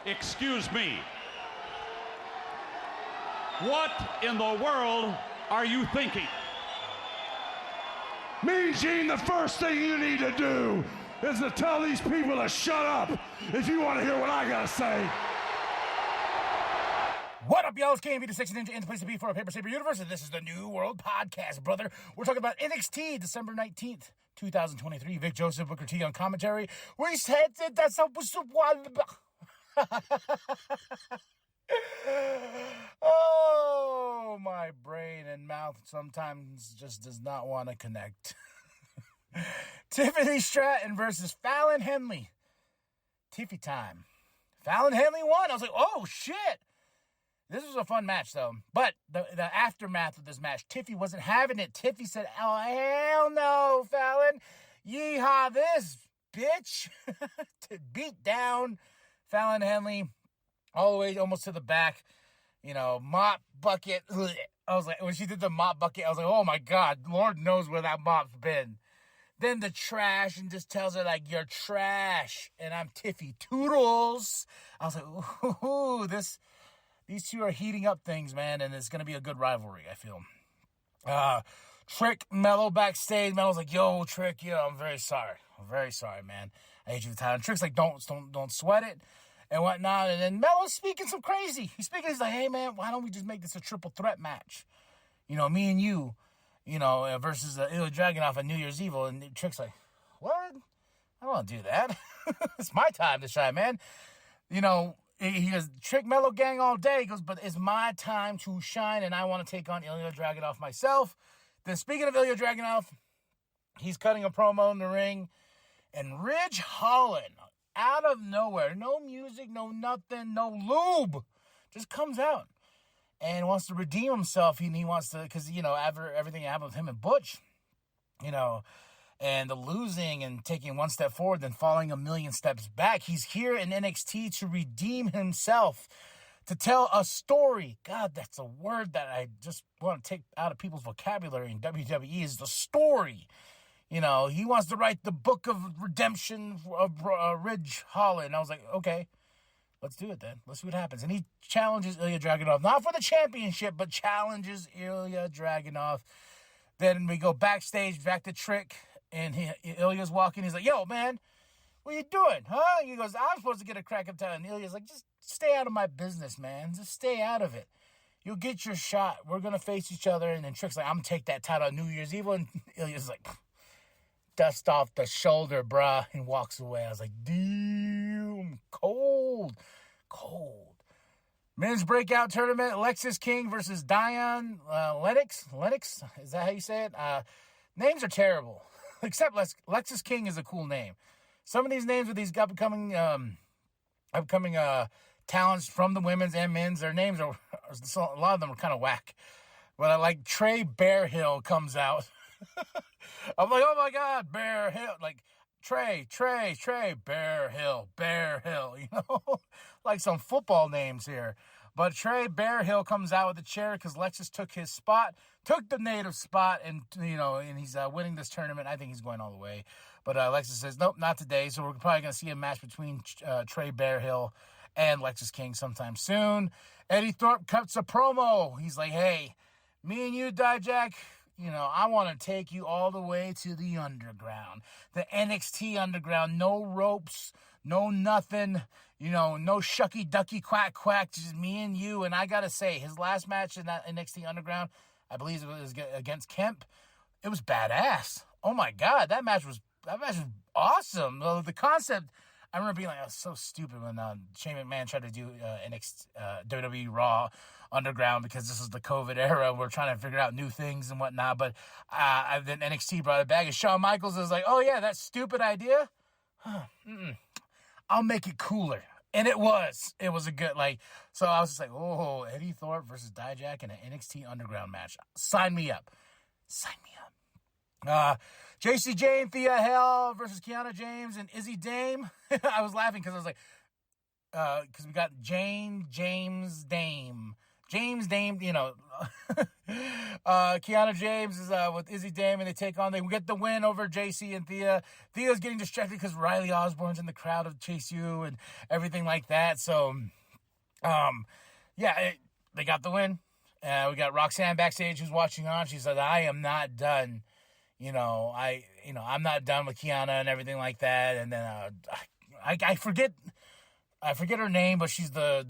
Excuse me. What in the world are you thinking? Mean Gene, the first thing you need to do is to tell these people to shut up if you want to hear what I gotta say. What up, y'all? It's KMB, the Sexy Ninja, in the place to be for a Paper Saber universe, and this is the New World Podcast, brother. We're talking about NXT, December 19th, 2023. Vic Joseph, Booker T on commentary. We said that that's a... Oh, my brain and mouth sometimes just does not want to connect. Tiffany Stratton versus Fallon Henley. Tiffy time. Fallon Henley won. I was like, oh, shit. This was a fun match, though. But the aftermath of this match, Tiffy wasn't having it. Tiffy said, oh, hell no, Fallon. Yeehaw this, bitch. To beat down Fallon Henley all the way almost to the back. You know, mop bucket. I was like, when she did the mop bucket, I was like, oh, my God. Lord knows where that mop's been. Then the trash and just tells her, like, you're trash. And I'm Tiffy Toodles. I was like, ooh, these two are heating up things, man, and it's going to be a good rivalry, I feel. Trick Mello backstage. Mello's like, yo, Trick, I'm very sorry. I'm very sorry, man. I hate you for the time. And Trick's like, don't sweat it and whatnot. And then Mello's speaking some crazy. He's like, hey, man, why don't we just make this a triple threat match? You know, me and you, versus Ilya Dragunov on New Year's Eve. And Trick's like, what? I don't want to do that. It's my time to shine, man. You know, he goes, Trick Mello gang all day. He goes, but it's my time to shine, and I want to take on Ilya Dragunov myself. Then speaking of Ilya Dragunov, he's cutting a promo in the ring, and Ridge Holland, out of nowhere, no music, no nothing, no lube, just comes out and wants to redeem himself. He wants to, because, after everything happened with him and Butch, and the losing and taking one step forward, then falling a million steps back. He's here in NXT to redeem himself, to tell a story. God, that's a word that I just want to take out of people's vocabulary in WWE, is the story. He wants to write the book of redemption of Ridge Holland. I was like, okay, let's do it then. Let's see what happens. And he challenges Ilya Dragunov, not for the championship, but challenges Ilya Dragunov. Then we go backstage, back to Trick. And Ilya's walking. He's like, yo, man, what you doing, huh? He goes, I'm supposed to get a crack up time. And Ilya's like, just stay out of my business, man. Just stay out of it. You'll get your shot. We're going to face each other. And then Trick's like, I'm going to take that title on New Year's Eve. And Ilya's like, dust off the shoulder, bruh. And walks away. I was like, damn, cold. Men's breakout tournament, Lexis King versus Dion Lennox. Lennox, is that how you say it? Names are terrible. Except Lexis King is a cool name. Some of these names with these upcoming talents from the women's and men's, their names are, a lot of them are kind of whack. But I like Trey Bearhill comes out. I'm like, oh my God, Bear Hill. Like, Trey, Bear Hill. Like some football names here. But Trey Bearhill comes out with the chair because Lexus took the native spot, and he's winning this tournament. I think he's going all the way. But Lexus says, nope, not today. So we're probably going to see a match between Trey Bearhill and Lexus King sometime soon. Eddie Thorpe cuts a promo. He's like, hey, me and you, Dijak, I want to take you all the way to the underground. The NXT underground. No ropes, no nothing. No shucky ducky quack, just me and you. And I got to say, his last match in that NXT underground, I believe it was against Kemp. It was badass. Oh my God, that match was awesome. The concept, I remember being like, oh, so stupid when Shane McMahon tried to do WWE Raw Underground because this is the COVID era. We're trying to figure out new things and whatnot. But then NXT brought it back. And Shawn Michaels was like, oh, yeah, that stupid idea. I'll make it cooler. And it was a good, so I was just like, oh, Eddie Thorpe versus Dijak in an NXT Underground match. Sign me up. JC Jane, Thea Hell versus Kiana James and Izzy Dame. I was laughing because I was like, because we got Jane, James, Dame. James named, Kiana James is with Izzy Dame, and they get the win over JC and Thea. Thea's getting distracted because Riley Osborne's in the crowd of Chase U and everything like that. So, they got the win. We got Roxanne backstage who's watching on. She said, I am not done. I'm not done with Kiana and everything like that. And then I forget her name, but she's the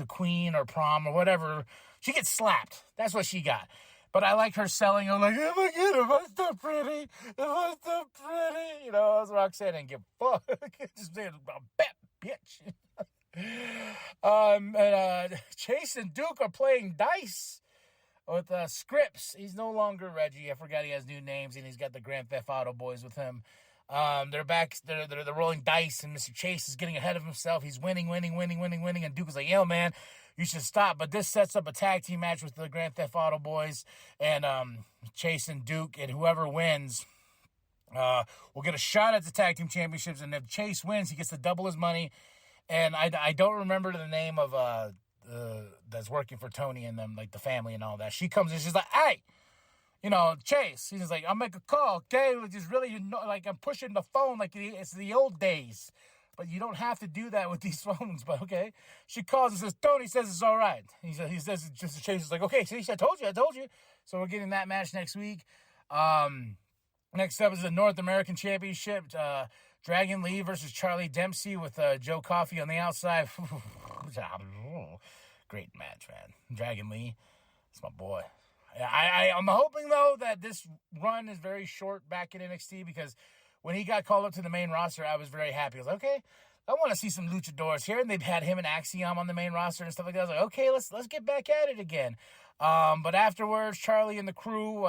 queen or prom or whatever. She gets slapped. That's what she got. But I like her selling. I'm like, oh my God, am I so pretty? Am I so pretty? As Roxanne didn't give a fuck. Just being a bat bitch. Chase and Duke are playing dice with Scripps. He's no longer Reggie. I forgot he has new names, and he's got the Grand Theft Auto boys with him. They're back. They're rolling dice, and Mr. Chase is getting ahead of himself. He's winning, and Duke is like, "Yo, man, you should stop." But this sets up a tag team match with the Grand Theft Auto boys and Chase and Duke, and whoever wins will get a shot at the tag team championships. And if Chase wins, he gets to double his money. And I don't remember the name of that's working for Tony and them, like the family and all that. She comes in, she's like, "Hey, Chase." He's like, "I'll make a call, okay?" Which is really, like I'm pushing the phone like it's the old days. But you don't have to do that with these phones, but okay. She calls and says, "Tony says it's all right." He says just Chase is like, "Okay, see, I told you." So we're getting that match next week. Next up is the North American Championship. Dragon Lee versus Charlie Dempsey with Joe Coffey on the outside. Great match, man. Dragon Lee, it's my boy. I'm hoping, though, that this run is very short back in NXT, because when he got called up to the main roster, I was very happy. I was like, okay, I want to see some luchadors here. And they've had him and Axiom on the main roster and stuff like that. I was like, okay, let's get back at it again. But afterwards, Charlie and the crew,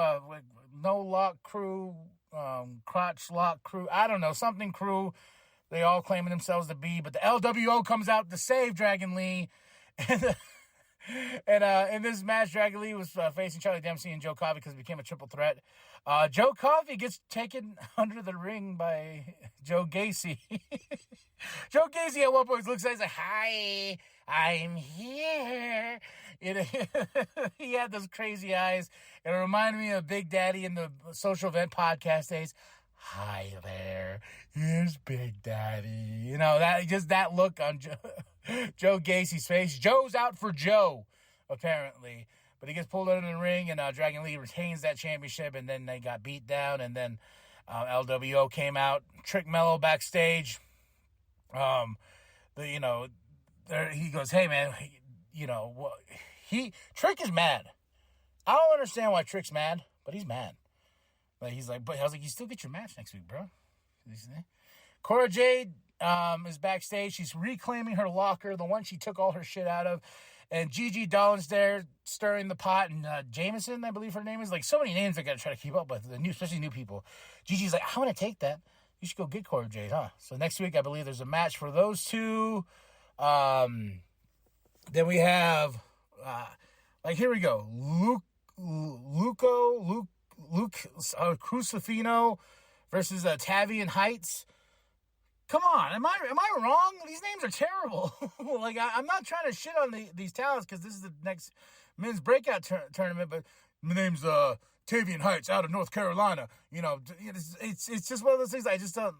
No Lock Crew, Crotch Lock Crew, I don't know, something crew, they all claiming themselves to be, but the LWO comes out to save Dragon Lee. And in this match, Dragon Lee was facing Charlie Dempsey and Joe Coffey because it became a triple threat. Joe Coffey gets taken under the ring by Joe Gacy. Joe Gacy at one point looks at him and says, "Hi, I'm here." He had those crazy eyes. It reminded me of Big Daddy in the Social Event Podcast days. "Hi there, here's Big Daddy." That look on Joe Gacy's face. Joe's out for Joe, apparently. But he gets pulled out of the ring, and Dragon Lee retains that championship, and then they got beat down, and then LWO came out. Trick Mello backstage. He goes, "Hey, man, Trick is mad. I don't understand why Trick's mad, but he's mad." But he's like, I was like, "You still get your match next week, bro." Cora Jade is backstage. She's reclaiming her locker, the one she took all her shit out of. And Gigi Dolan's there stirring the pot. And Jameson, I believe her name is. Like, so many names I got to try to keep up with, especially new people. Gigi's like, "I want to take that. You should go get Cora Jade, huh?" So next week, I believe there's a match for those two. Then we have, here we go. Luke Crucifino versus Tavian Heights. Come on, am I wrong? These names are terrible. I'm not trying to shit on these talents because this is the next men's breakout tournament, but my name's Tavian Heights out of North Carolina. It's just one of those things I just don't.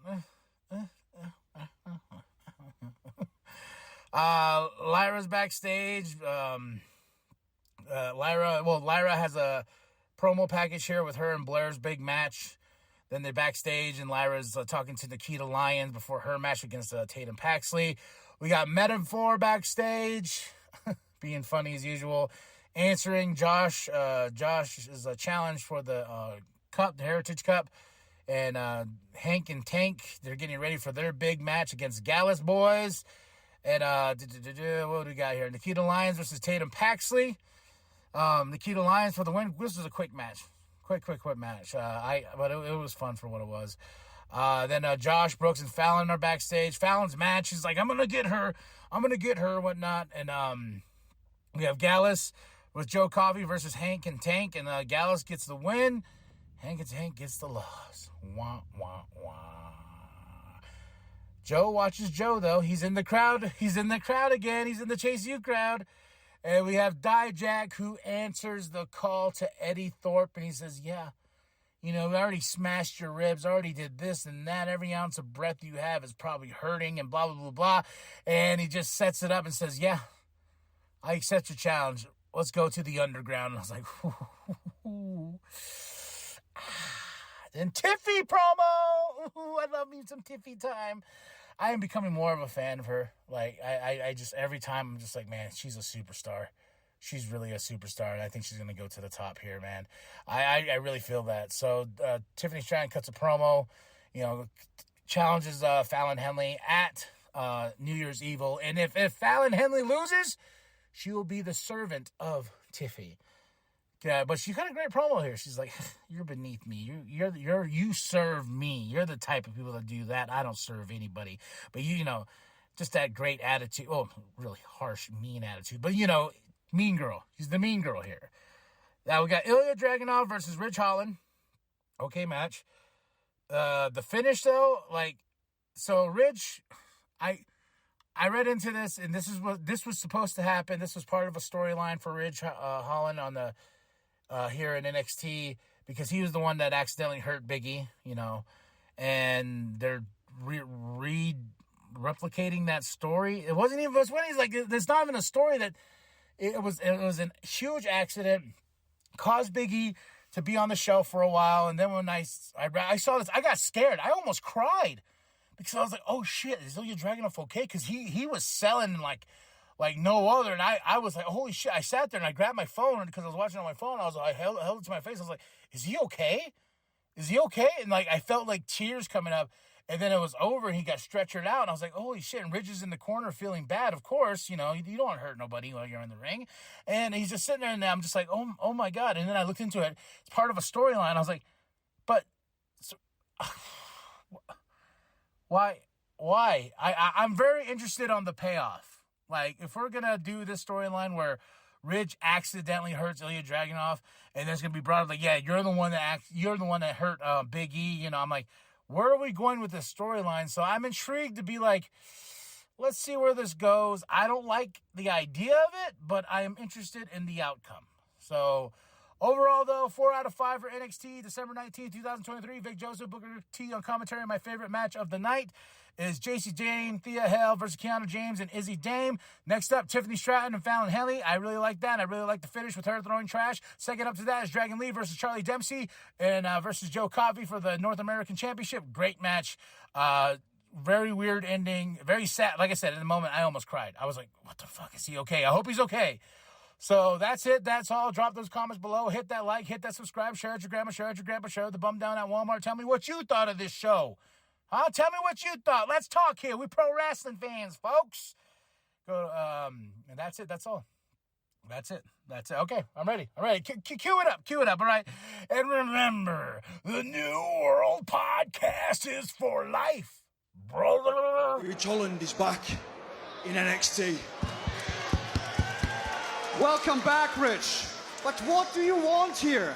Lyra's backstage. Lyra has a promo package here with her and Blair's big match. Then they're backstage, and Lyra's talking to Nikita Lyons before her match against Tatum Paxley. We got Metaphor backstage, being funny as usual, answering Josh. Josh is a challenge for the Cup, the Heritage Cup. And Hank and Tank, they're getting ready for their big match against Gallus Boys. And what do we got here? Nikita Lyons versus Tatum Paxley. Nikita Lyons for the win. This was a quick match. Quick match. But it was fun for what it was. Then Josh Brooks and Fallon are backstage. Fallon's match is like, I'm gonna get her, whatnot. And we have Gallus with Joe Coffey versus Hank and Tank, and Gallus gets the win. Hank and Tank gets the loss. Wah wah wah. Joe watches Joe though. He's in the crowd. He's in the crowd again. He's in the Chase U crowd. And we have Dijak, who answers the call to Eddie Thorpe, and he says, yeah, you know, we already smashed your ribs, already did this and that. Every ounce of breath you have is probably hurting and blah, blah, blah, blah. And he just sets it up and says, yeah, I accept your challenge. Let's go to the underground. And I was like, ooh. Then Tiffy promo. Ooh, I love me some Tiffy time. I am becoming more of a fan of her. Like, I just, every time I'm just like, man, she's a superstar. She's really a superstar, and I think she's going to go to the top here, man. I really feel that. So, Tiffany Stratton cuts a promo, you know, challenges Fallon Henley at New Year's Evil. And if Fallon Henley loses, she will be the servant of Tiffy. Yeah, but she got a great promo here. She's like, "You're beneath me. You serve me. You're the type of people that do that. I don't serve anybody. But you know, just that great attitude. Oh, really harsh, mean attitude. But you know, mean girl. She's the mean girl here. Now we got Ilya Dragunov versus Ridge Holland. Okay, match. The finish though, like, so Ridge, I read into this, and this was supposed to happen. This was part of a storyline for Ridge Holland on the. Here in NXT, because he was the one that accidentally hurt Biggie, you know, and they're replicating that story. It wasn't even, it's when he's like, there's not even a story that it was a huge accident, caused Biggie to be on the show for a while, and then when I saw this, I got scared. I almost cried, because I was like, oh shit, is Ilya Dragunov okay? Because he was selling like no other. And I was like, holy shit. I sat there and I grabbed my phone because I was watching on my phone. I held it to my face. I was like, is he okay? Is he okay? And like, I felt like tears coming up, and then it was over and he got stretchered out. And I was like, holy shit. And Ridge is in the corner feeling bad. Of course, you know, you don't want to hurt nobody while you're in the ring. And he's just sitting there, and I'm just like, oh my God. And then I looked into it. It's part of a storyline. I was like, but why? I'm very interested on the payoff. Like, if we're going to do this storyline where Ridge accidentally hurts Ilya Dragunov, and there's going to be brought up like, yeah, you're the one that hurt Big E, you know, I'm like, where are we going with this storyline? So I'm intrigued to be like, let's see where this goes. I don't like the idea of it, but I am interested in the outcome. So overall, though, 4 out of 5 for NXT, December 19th, 2023. Vic Joseph, Booker T on commentary. My favorite match of the night is JC Jane, Thea Hale versus Kiana James and Izzy Dame. Next up, Tiffany Stratton and Fallon Henley. I really like that. I really like the finish with her throwing trash. Second up to that is Dragon Lee versus Charlie Dempsey and versus Joe Coffey for the North American Championship. Great match. Very weird ending. Very sad. Like I said, in the moment, I almost cried. I was like, what the fuck? Is he okay? I hope he's okay. So that's it. That's all. Drop those comments below. Hit that like. Hit that subscribe. Share it your grandma. Share it your grandpa. Share it the bum down at Walmart. Tell me what you thought of this show. Huh? Tell me what you thought. Let's talk here. We pro wrestling fans, folks. Go. And that's it. That's all. That's it. Okay, I'm ready. Cue it up. All right. And remember, the New World Podcast is for life, brother. Ridge Holland is back in NXT. Welcome back, Rich. But what do you want here?